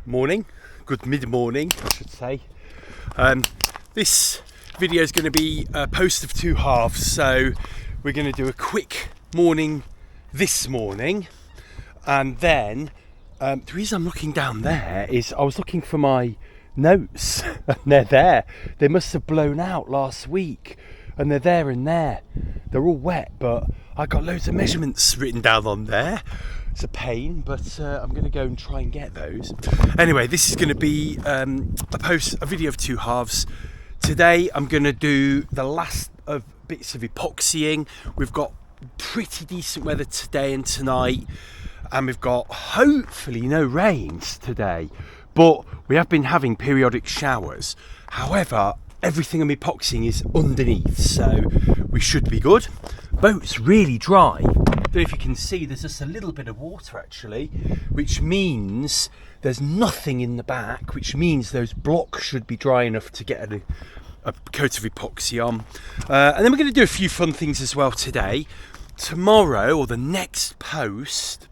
Morning, good mid-morning I should say. This video is going to be a post of two halves, so we're going to do a quick morning this morning, and then the reason I'm looking down there is I was looking for my notes and they're there. They must have blown out last week and they're there and there. They're all wet, but I got loads of measurements written down on there. It's a pain, but I'm going to go and try and get those. Anyway, this is going to be a video of two halves. Today I'm going to do the last of bits of epoxying. We've got pretty decent weather today and tonight, and we've got hopefully no rains today, but we have been having periodic showers. However, everything I'm epoxying is underneath, so we should be good. Boat's really dry. Don't know if you can see, there's just a little bit of water actually, which means there's nothing in the back, which means those blocks should be dry enough to get a coat of epoxy on. And then we're going to do a few fun things as well today. Tomorrow, or the next post,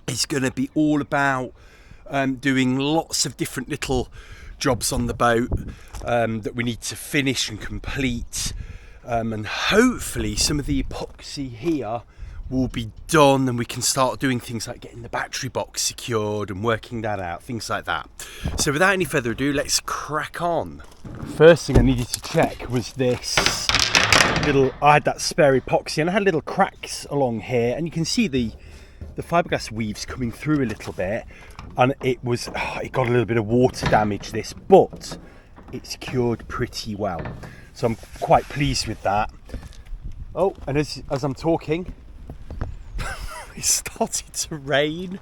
is going to be all about doing lots of different little jobs on the boat that we need to finish and complete, and hopefully some of the epoxy here will be done and we can start doing things like getting the battery box secured and working that out, things like that. So without any further ado, let's crack on. First thing I needed to check was this little, I had that spare epoxy and I had little cracks along here, and you can see the fiberglass weaves coming through a little bit, and it got a little bit of water damage, this, but it's cured pretty well, so I'm quite pleased with that. Oh, and as I'm talking, it's started to rain.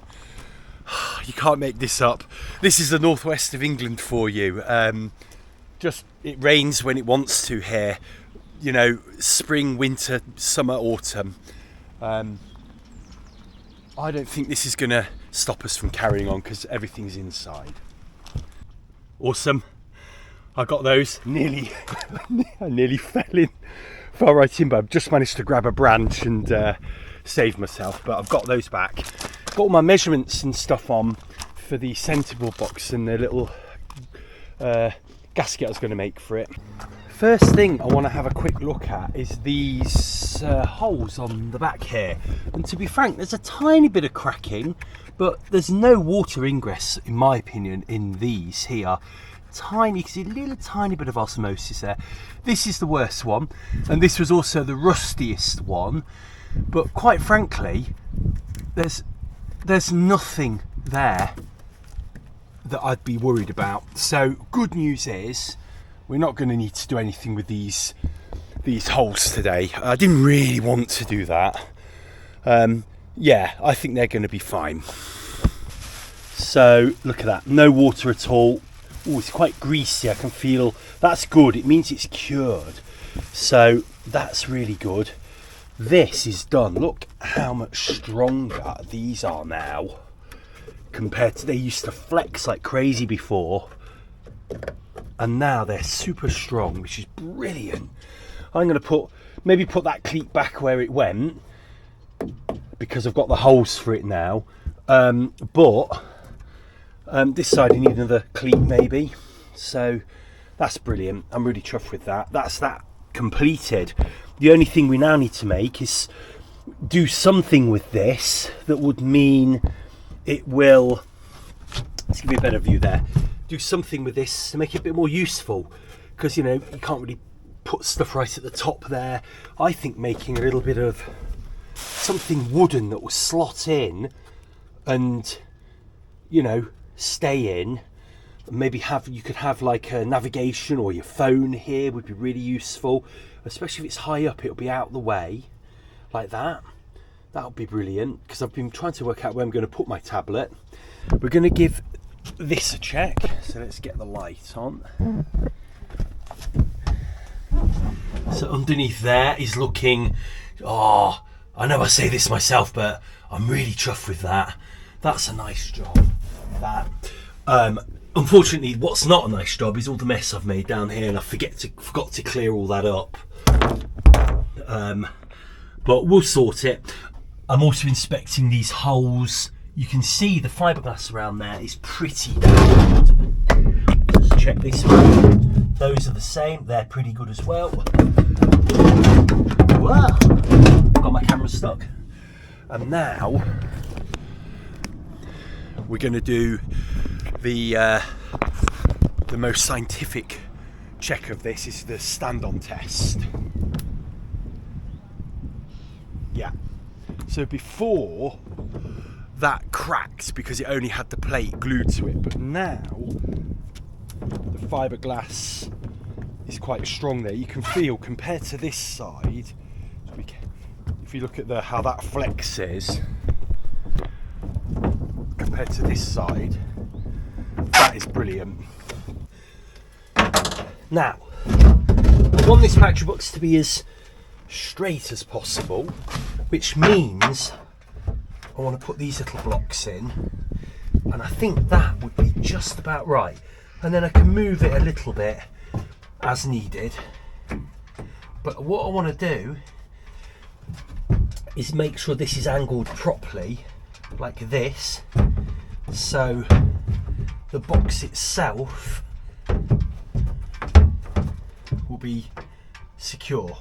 You can't make this up. This is the northwest of England for you. It rains when it wants to here, you know, spring, winter, summer, autumn. I don't think this is gonna stop us from carrying on because everything's inside. Awesome. I got those. I nearly fell right in, but I've just managed to grab a branch and save myself, but I've got those back. Got all my measurements and stuff on for the centreboard box and the little gasket I was going to make for it. First thing I want to have a quick look at is these holes on the back here, and to be frank, there's a tiny bit of cracking, but there's no water ingress in my opinion in these here. Tiny, you can see a little tiny bit of osmosis there. This is the worst one, and this was also the rustiest one, but quite frankly there's nothing there that I'd be worried about. So good news is we're not going to need to do anything with these holes today. I didn't really want to do that. Yeah, I think they're going to be fine. So look at that, no water at all. Oh, it's quite greasy, I can feel. That's good, it means it's cured, so that's really good. This is done. Look how much stronger these are now compared to, they used to flex like crazy before, and now they're super strong, which is brilliant. I'm going to maybe put that cleat back where it went because I've got the holes for it now, but this side I need another cleat maybe, so that's brilliant. I'm really chuffed with that. That's that completed. The only thing we now need to make is do something with this that would mean it will, let's give you a better view there, do something with this to make it a bit more useful, because you know you can't really put stuff right at the top there. I think making a little bit of something wooden that will slot in and, you know, stay in, maybe you could have like a navigation or your phone here would be really useful, especially if it's high up. It'll be out the way like that. That would be brilliant, because I've been trying to work out where I'm going to put my tablet. We're going to give this a check, so let's get the light on. So underneath there is looking, oh, I know I say this myself, but I'm really chuffed with that. That's a nice job, that. Unfortunately, what's not a nice job is all the mess I've made down here, and I forgot to clear all that up. But we'll sort it. I'm also inspecting these holes You can see the fiberglass around there is pretty damn good. Let's check this one. Those are the same, they're pretty good as well. Wow, got my camera stuck. And now we're going to do the most scientific check of this. Is the stand-on test. Yeah. So before that cracked because it only had the plate glued to it, but now the fiberglass is quite strong there. You can feel compared to this side. If you look at how that flexes compared to this side, that is brilliant. Now, I want this factory box to be as straight as possible, which means I want to put these little blocks in, and I think that would be just about right. And then I can move it a little bit as needed. But what I want to do is make sure this is angled properly, like this, so the box itself will be secure.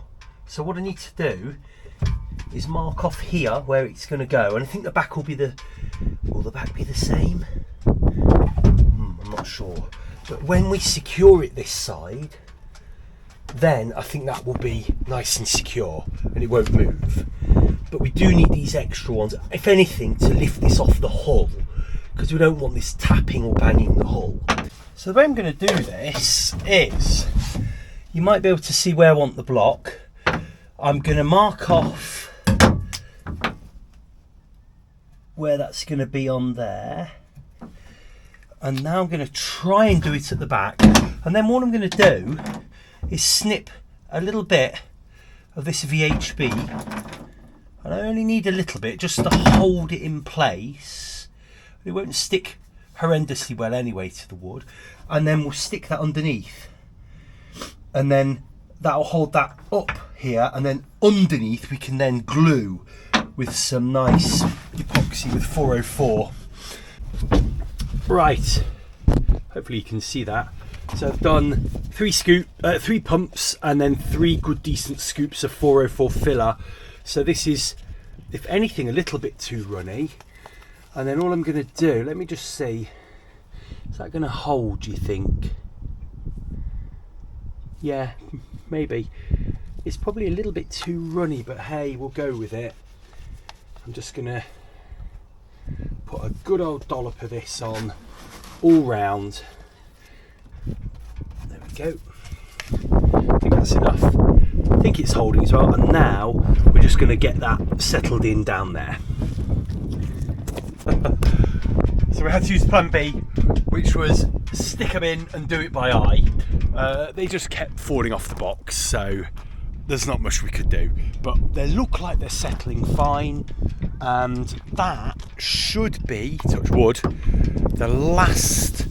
So what I need to do is mark off here where it's going to go, and I think the back will be will the back be the same? I'm not sure, but when we secure it this side, then I think that will be nice and secure and it won't move. But we do need these extra ones, if anything, to lift this off the hull, because we don't want this tapping or banging the hull. So the way I'm going to do this is, you might be able to see where I want the block. I'm going to mark off where that's going to be on there, and now I'm going to try and do it at the back, and then what I'm going to do is snip a little bit of this VHB, and I only need a little bit just to hold it in place. It won't stick horrendously well anyway to the wood, and then we'll stick that underneath, and then that'll hold that up here, and then underneath we can then glue with some nice epoxy with 404. Right, hopefully you can see that. So I've done three pumps and then 3 good decent scoops of 404 filler. So this is, if anything, a little bit too runny. And then all I'm going to do, let me just see, is that going to hold, do you think? Yeah, maybe. It's probably a little bit too runny, but hey, we'll go with it. I'm just going to put a good old dollop of this on all round. There we go. I think that's enough. I think it's holding as well. And now we're just going to get that settled in down there. So we had to use plan B, which was stick them in and do it by eye. They just kept falling off the box, so there's not much we could do. But they look like they're settling fine, and that should be, touch wood, the last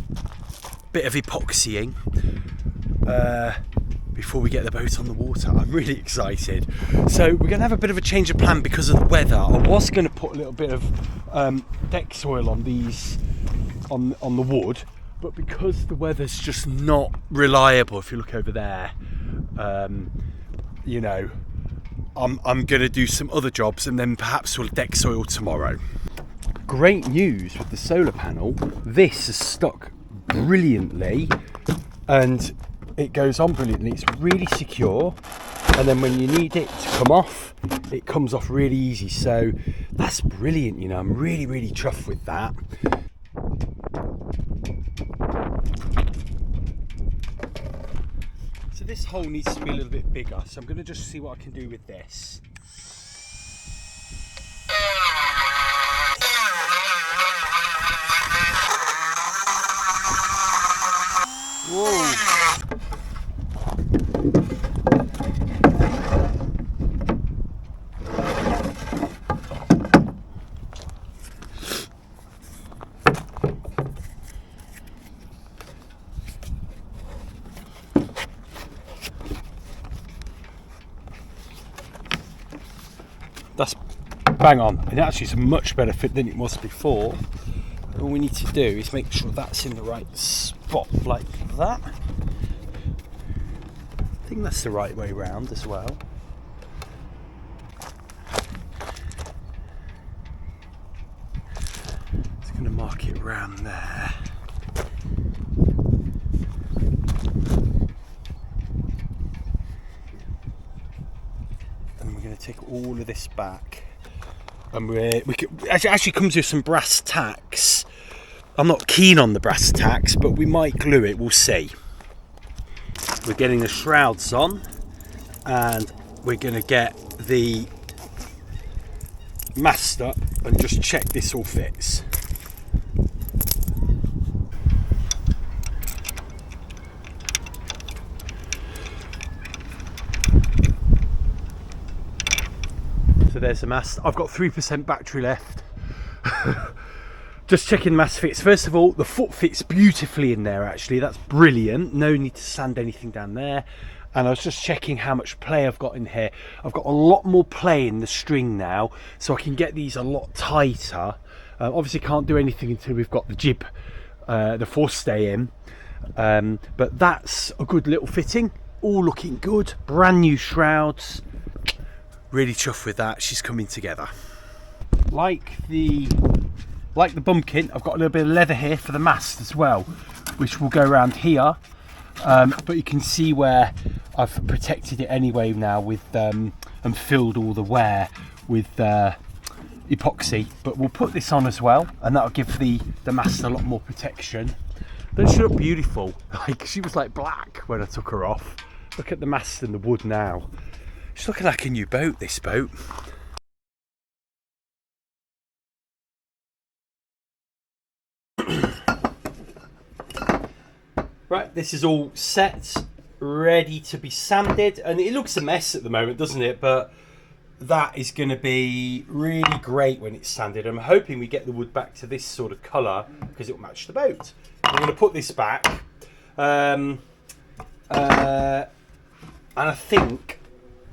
bit of epoxying before we get the boat on the water. I'm really excited. So we're going to have a bit of a change of plan because of the weather. I was going to put a little bit of deck soil on these, on the wood, but because the weather's just not reliable, if you look over there, you know, I'm going to do some other jobs, and then perhaps we'll deck soil tomorrow. Great news with the solar panel. This is stuck brilliantly, and it goes on brilliantly. It's really secure, and then when you need it to come off, it comes off really easy. So that's brilliant, you know. I'm really chuffed with that. So this hole needs to be a little bit bigger, so I'm going to just see what I can do with this. Whoa! bang on, and actually it's a much better fit than it was before. All we need to do is make sure that's in the right spot, like that. I think that's the right way round as well. Just going to mark it round there. And we're going to take all of this back. And actually comes with some brass tacks. I'm not keen on the brass tacks, but we might glue it, we'll see. We're getting the shrouds on, and we're going to get the mast up and just check this all fits. So there's the mast. I've got 3% battery left. Just checking the mast fits. First of all, the foot fits beautifully in there actually. That's brilliant. No need to sand anything down there. And I was just checking how much play I've got in here. I've got a lot more play in the string now, so I can get these a lot tighter. Obviously can't do anything until we've got the jib, the forestay in. But that's a good little fitting. All looking good. Brand new shrouds. Really chuffed with that. She's coming together. Like the bumpkin, I've got a little bit of leather here for the mast as well, which will go around here. But you can see where I've protected it anyway now with and filled all the wear with epoxy. But we'll put this on as well, and that'll give the mast a lot more protection. Don't she look beautiful? Like, she was like black when I took her off. Look at the mast and the wood now. She's looking like a new boat, this boat. Right, this is all set, ready to be sanded, and it looks a mess at the moment, doesn't it? But that is going to be really great when it's sanded. I'm hoping we get the wood back to this sort of colour because it will match the boat. I'm going to put this back, and I think,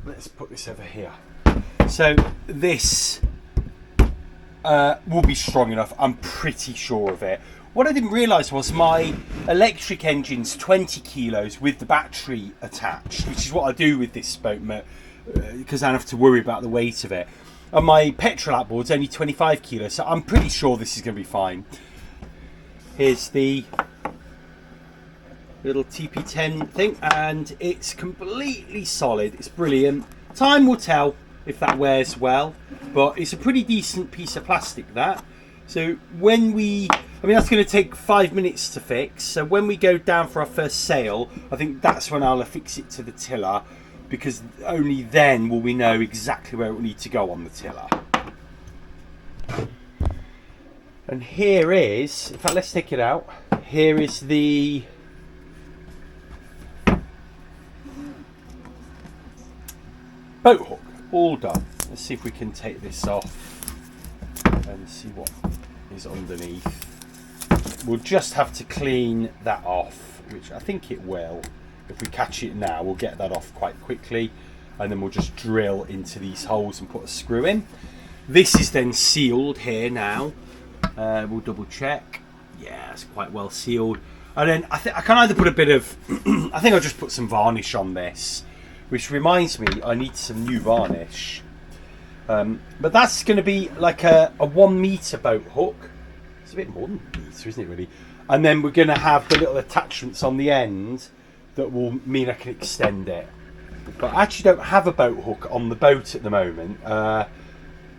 let's put this over here. So this will be strong enough, I'm pretty sure of it. What I didn't realise was my electric engine's 20 kilos with the battery attached, which is what I do with this boat, because I don't have to worry about the weight of it. And my petrol outboard's only 25 kilos, so I'm pretty sure this is going to be fine. Here's the little TP10 thing, and it's completely solid. It's brilliant. Time will tell if that wears well, but it's a pretty decent piece of plastic, that. So when that's going to take 5 minutes to fix. So when we go down for our first sail, I think that's when I'll affix it to the tiller, because only then will we know exactly where it will need to go on the tiller. And here is, in fact, let's take it out. Here is the boat hook, all done. Let's see if we can take this off and see what is underneath. We'll just have to clean that off, which I think it will. If we catch it now, we'll get that off quite quickly, and then we'll just drill into these holes and put a screw in. This is then sealed here now. We'll double check. Yeah, it's quite well sealed. And then I can either put a bit of I think I'll just put some varnish on this, which reminds me I need some new varnish. But that's going to be like a 1 metre boat hook. It's a bit more than a metre, isn't it, really? And then we're going to have the little attachments on the end that will mean I can extend it. But I actually don't have a boat hook on the boat at the moment. I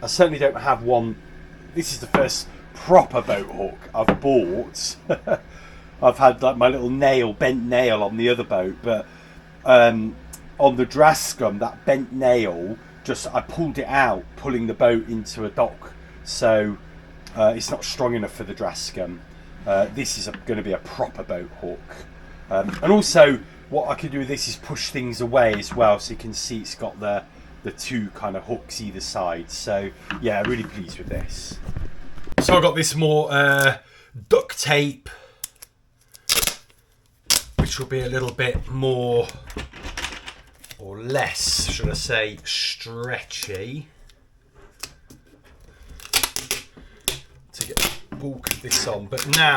certainly don't have one. This is the first proper boat hook I've bought. I've had like my little bent nail on the other boat, but on the Drascum, that bent nail, I pulled it out, pulling the boat into a dock, so it's not strong enough for the Drascum. This is going to be a proper boat hook. And also, what I can do with this is push things away as well, so you can see it's got the two kind of hooks either side. So yeah, really pleased with this. So I got this more duct tape, which will be a little bit more, or less, should I say, stretchy. bulk of this on, but now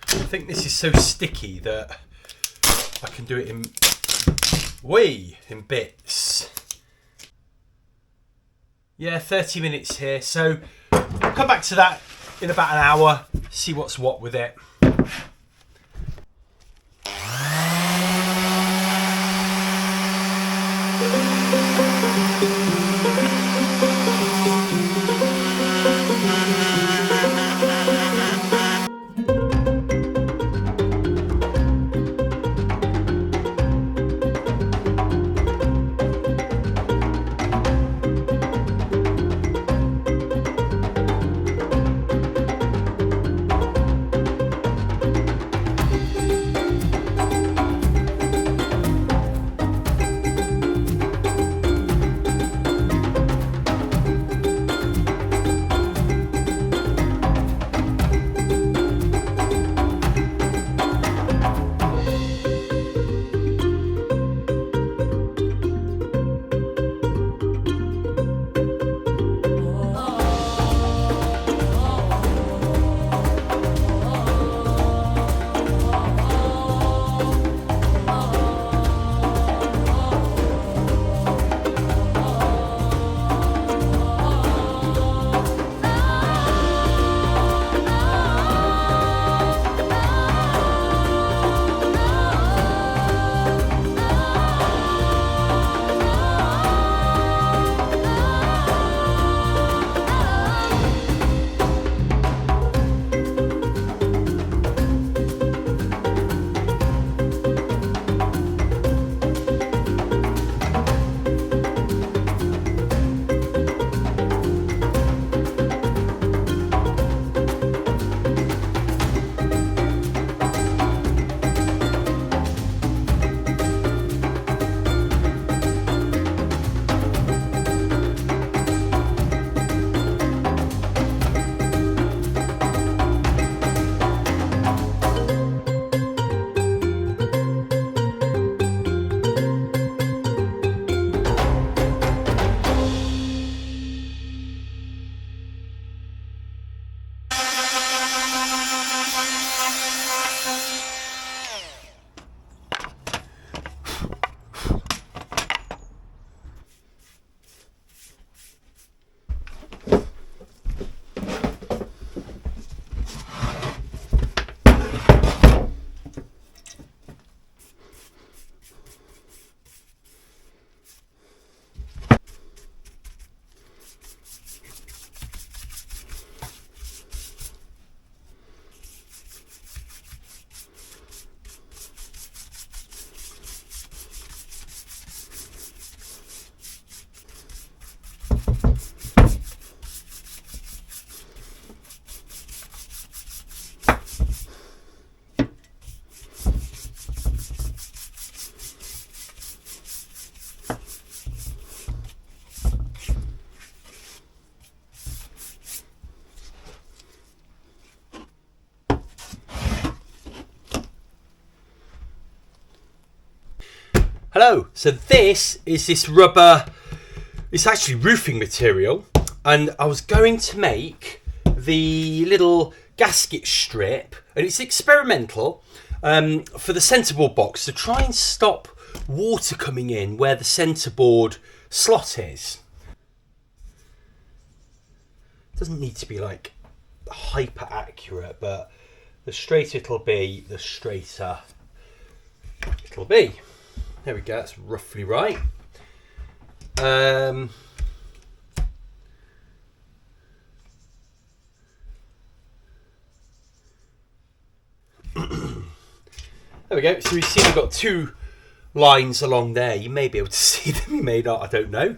I think this is so sticky that I can do it in bits. Yeah, 30 minutes here, so I'll come back to that in about an hour, see what's what with it. Hello, so this is this rubber, it's actually roofing material, and I was going to make the little gasket strip, and it's experimental for the centreboard box to try and stop water coming in where the centreboard slot is. It doesn't need to be like hyper accurate, but the straighter it'll be, the straighter it'll be. There we go, that's roughly right. There we go, so you see we've got two lines along there. You may be able to see them, you may not, I don't know.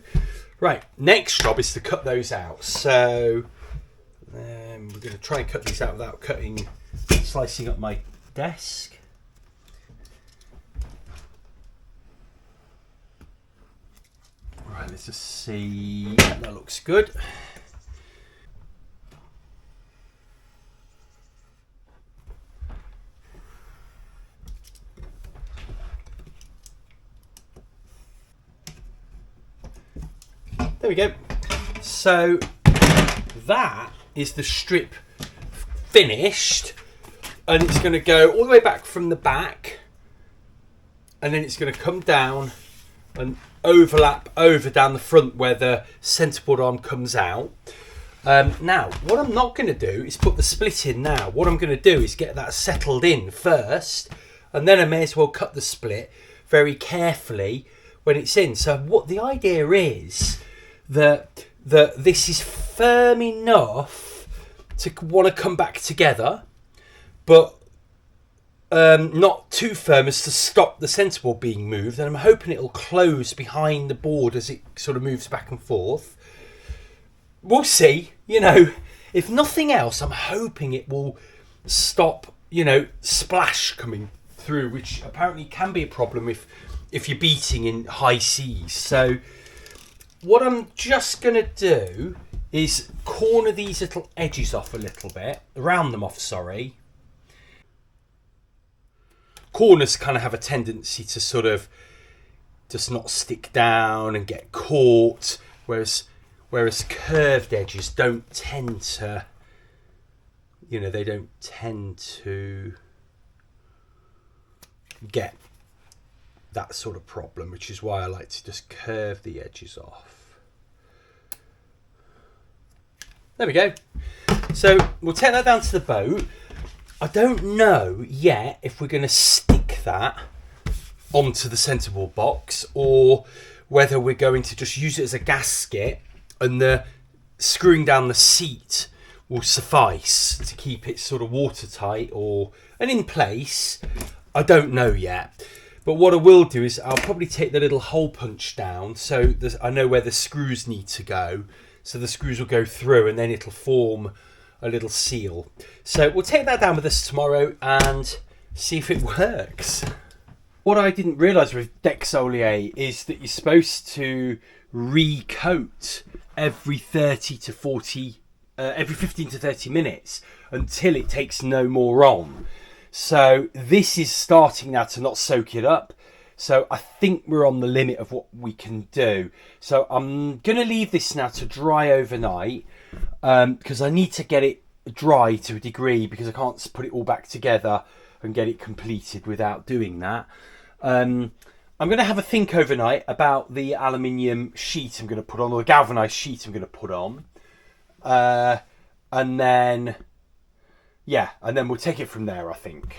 Right, next job is to cut those out. So we're going to try and cut these out without slicing up my desk. Right, let's just see. That looks good. There we go. So that is the strip finished, and it's going to go all the way back from the back, and then it's going to come down and overlap over down the front where the centreboard arm comes out. Now, what I'm not going to do is put the split in now. What I'm going to do is get that settled in first, and then I may as well cut the split very carefully when it's in. So what the idea is that this is firm enough to want to come back together, but not too firm as to stop the centreboard being moved. And I'm hoping it'll close behind the board as it sort of moves back and forth. We'll see. You know, if nothing else, I'm hoping it will stop, you know, splash coming through, which apparently can be a problem if you're beating in high seas. So what I'm just going to do is corner these little edges off a little bit, round them off, sorry. Corners kind of have a tendency to sort of just not stick down and get caught, whereas curved edges don't tend to, you know, they don't tend to get that sort of problem, which is why I like to just curve the edges off. There we go. So we'll take that down to the boat. I don't know yet if we're going to stick that onto the centreboard box or whether we're going to just use it as a gasket and the screwing down the seat will suffice to keep it sort of watertight and in place. I don't know yet. But what I will do is I'll probably take the little hole punch down so I know where the screws need to go. So the screws will go through and then it'll form a little seal. So we'll take that down with us tomorrow and see if it works. What I didn't realise with Dexolier is that you're supposed to recoat every 15 to 30 minutes until it takes no more on. So this is starting now to not soak it up. So I think we're on the limit of what we can do. So I'm going to leave this now to dry overnight because I need to get it dry to a degree because I can't put it all back together and get it completed without doing that. I'm going to have a think overnight about the aluminium sheet I'm going to put on, or the galvanised sheet I'm going to put on. And then we'll take it from there, I think.